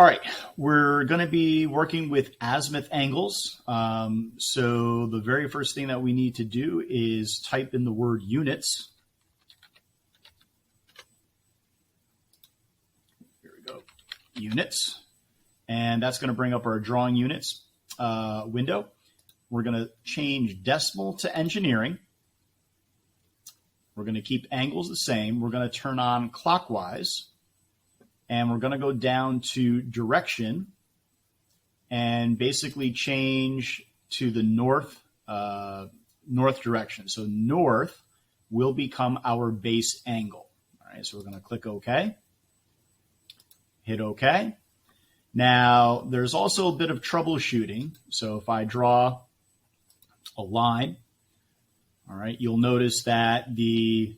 All right, we're going to be working with azimuth angles. So the very first thing that we need to do is type in the word units. Here we go, units. And that's going to bring up our drawing units window. We're going to change decimal to engineering. We're going to keep angles the same. We're going to turn on clockwise. And we're going to go down to direction and basically change to the north direction. So north will become our base angle. All right, so we're going to click OK. Hit OK. Now, there's also a bit of troubleshooting. So if I draw a line, all right, you'll notice that if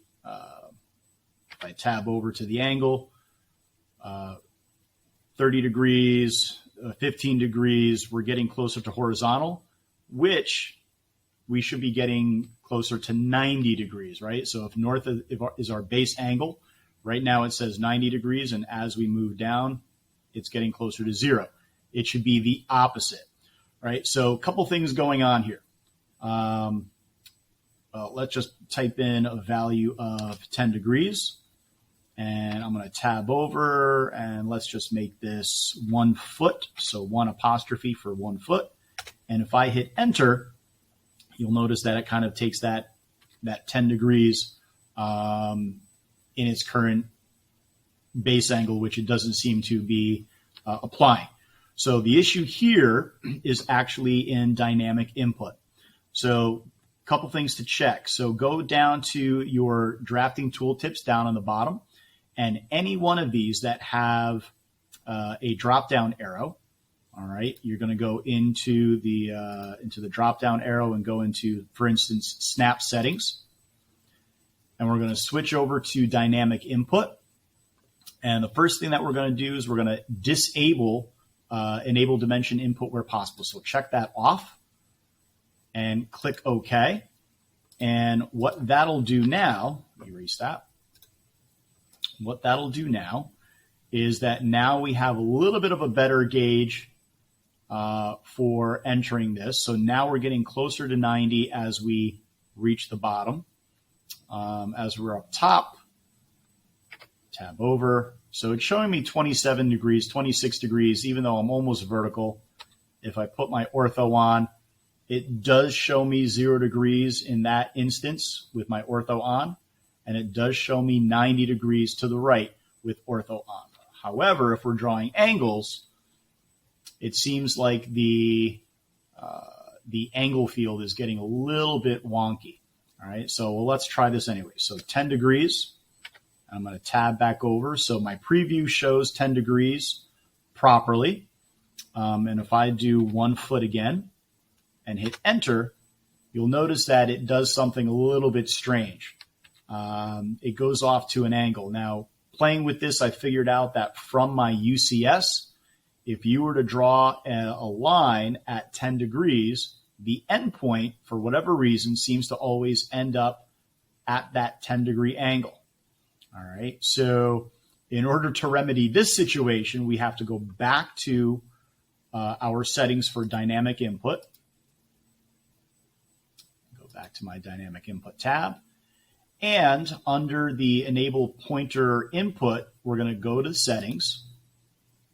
I tab over to the angle, 30 degrees, 15 degrees, we're getting closer to horizontal, which we should be getting closer to 90 degrees, right? So if north is our base angle, right now it says 90 degrees, and as we move down, it's getting closer to 0. It should be the opposite, right? So a couple things going on here. Let's just type in a value of 10 degrees. And I'm going to tab over, and let's just make this 1 foot. So 1 apostrophe for 1 foot. And if I hit enter, you'll notice that it kind of takes that 10 degrees in its current base angle, which it doesn't seem to be applying. So the issue here is actually in dynamic input. So a couple things to check. So go down to your drafting tooltips down on the bottom. And any one of these that have a drop-down arrow, all right, you're going to go into the drop-down arrow and go into, for instance, snap settings. And we're going to switch over to dynamic input. And the first thing that we're going to do is we're going to disable enable dimension input where possible. So check that off and click OK. And what that'll do now, let me erase that. What that'll do now is that now we have a little bit of a better gauge for entering this. So now we're getting closer to 90 as we reach the bottom. As we're up top, tab over. So it's showing me 27 degrees, 26 degrees, even though I'm almost vertical. If I put my ortho on, it does show me 0 degrees in that instance with my ortho on. And it does show me 90 degrees to the right with ortho on. However, if we're drawing angles, it seems like the angle field is getting a little bit wonky. All right, so let's try this anyway. So 10 degrees. I'm going to tab back over. So my preview shows 10 degrees properly. And if I do 1 foot again and hit enter, you'll notice that it does something a little bit strange. It goes off to an angle. Now, playing with this, I figured out that from my UCS, if you were to draw a line at 10 degrees, the endpoint, for whatever reason, seems to always end up at that 10-degree angle. All right. So in order to remedy this situation, we have to go back to our settings for dynamic input. Go back to my dynamic input tab. And under the enable pointer input, we're going to go to settings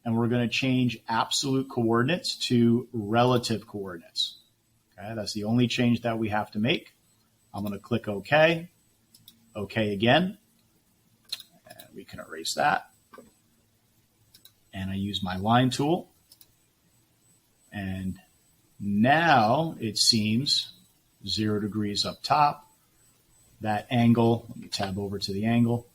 and we're going to change absolute coordinates to relative coordinates. Okay, that's the only change that we have to make. I'm going to click OK. OK again. And we can erase that. And I use my line tool. And now it seems 0 degrees up top. That angle, let me tab over to the angle.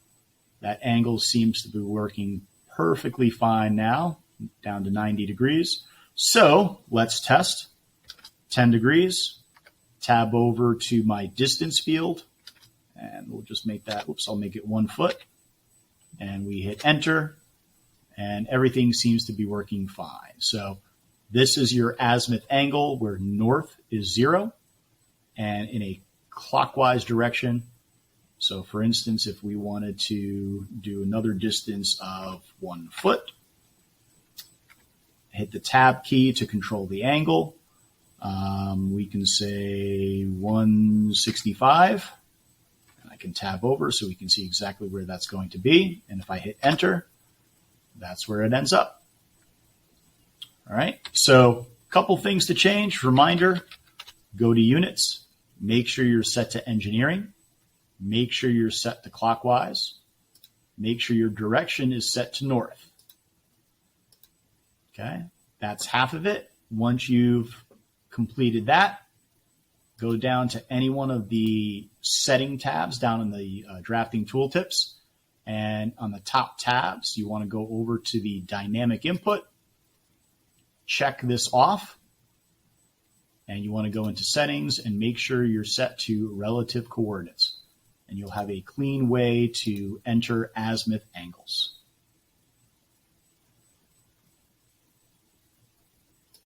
That angle seems to be working perfectly fine now, down to 90 degrees. So let's test. 10 degrees, tab over to my distance field, and we'll just make that, I'll make it 1 foot. And we hit enter, and everything seems to be working fine. So this is your azimuth angle where north is 0, and in a clockwise direction. So for instance, if we wanted to do another distance of 1 foot, hit the tab key to control the angle. We can say 165. And I can tab over so we can see exactly where that's going to be. And if I hit enter, that's where it ends up. All right, so a couple things to change. Reminder, go to units, make sure you're set to engineering, make sure you're set to clockwise, make sure your direction is set to north. Okay, that's half of it. Once you've completed that, go down to any one of the setting tabs down in the drafting tooltips. And on the top tabs, you want to go over to the dynamic input, check this off, and you want to go into settings and make sure you're set to relative coordinates. And you'll have a clean way to enter azimuth angles.